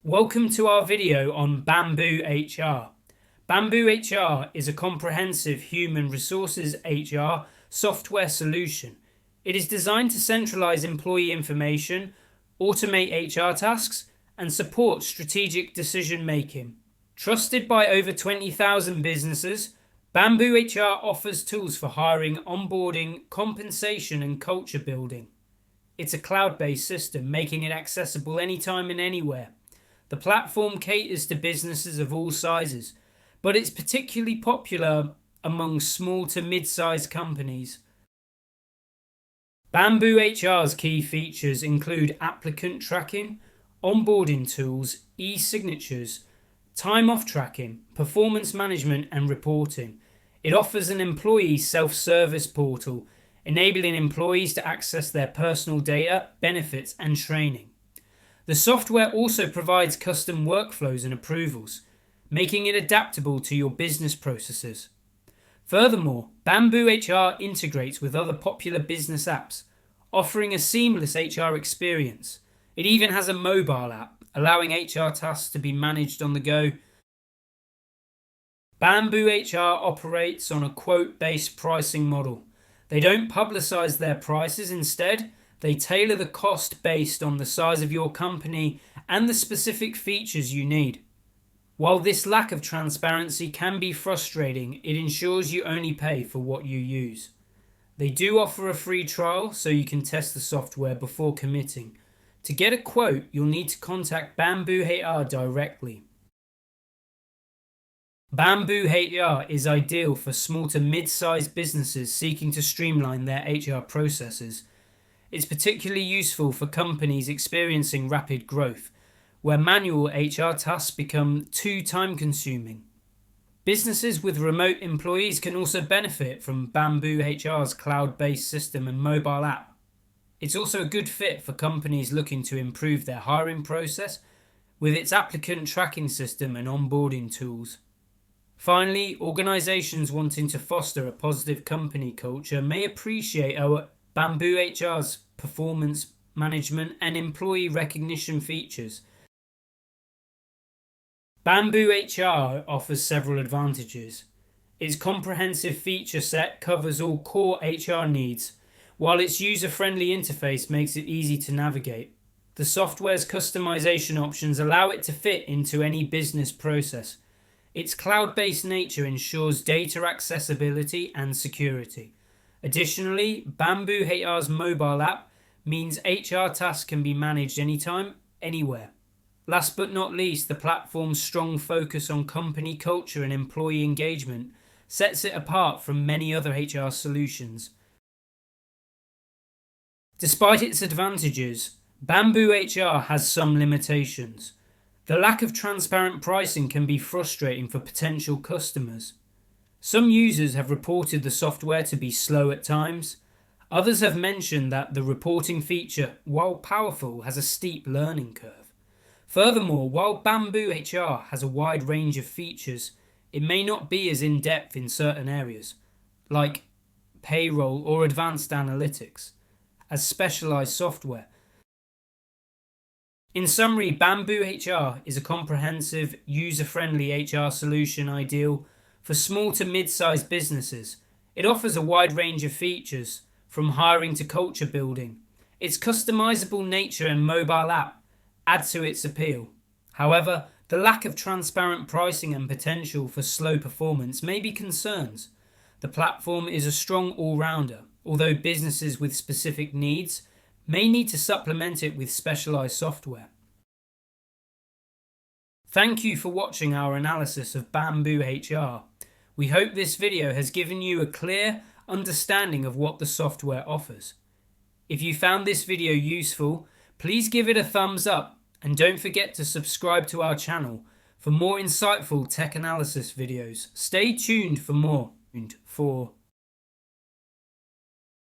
Welcome to our video on BambooHR. BambooHR is a comprehensive human resources HR software solution. It is designed to centralize employee information, automate HR tasks, and support strategic decision making. Trusted by over 20,000 businesses, BambooHR offers tools for hiring, onboarding, compensation, and culture building. It's a cloud-based system, making it accessible anytime and anywhere. The platform caters to businesses of all sizes, but it's particularly popular among small to mid-sized companies. BambooHR's key features include applicant tracking, onboarding tools, e-signatures, time-off tracking, performance management and reporting. It offers an employee self-service portal, enabling employees to access their personal data, benefits and training. The software also provides custom workflows and approvals, making it adaptable to your business processes. Furthermore, BambooHR integrates with other popular business apps, offering a seamless HR experience. It even has a mobile app, allowing HR tasks to be managed on the go. BambooHR operates on a quote-based pricing model. They don't publicize their prices. Instead, they tailor the cost based on the size of your company and the specific features you need. While this lack of transparency can be frustrating, it ensures you only pay for what you use. They do offer a free trial so you can test the software before committing. To get a quote, you'll need to contact BambooHR directly. BambooHR is ideal for small to mid-sized businesses seeking to streamline their HR processes. It's particularly useful for companies experiencing rapid growth, where manual HR tasks become too time-consuming. Businesses with remote employees can also benefit from BambooHR's cloud-based system and mobile app. It's also a good fit for companies looking to improve their hiring process with its applicant tracking system and onboarding tools. Finally, organizations wanting to foster a positive company culture may appreciate our BambooHR's performance management and employee recognition features. BambooHR offers several advantages. Its comprehensive feature set covers all core HR needs, while its user-friendly interface makes it easy to navigate. The software's customization options allow it to fit into any business process. Its cloud-based nature ensures data accessibility and security. Additionally, BambooHR's mobile app means HR tasks can be managed anytime, anywhere. Last but not least, the platform's strong focus on company culture and employee engagement sets it apart from many other HR solutions. Despite its advantages, BambooHR has some limitations. The lack of transparent pricing can be frustrating for potential customers. Some users have reported the software to be slow at times. Others have mentioned that the reporting feature, while powerful, has a steep learning curve. Furthermore, while BambooHR has a wide range of features, it may not be as in-depth in certain areas, like payroll or advanced analytics, as specialized software. In summary, BambooHR is a comprehensive, user-friendly HR solution ideal for small to mid-sized businesses. It offers a wide range of features, from hiring to culture building. Its customizable nature and mobile app add to its appeal. However, the lack of transparent pricing and potential for slow performance may be concerns. The platform is a strong all-rounder, although businesses with specific needs may need to supplement it with specialized software. Thank you for watching our analysis of BambooHR. We hope this video has given you a clear understanding of what the software offers. If you found this video useful, please give it a thumbs up and don't forget to subscribe to our channel for more insightful tech analysis videos. Stay tuned for more.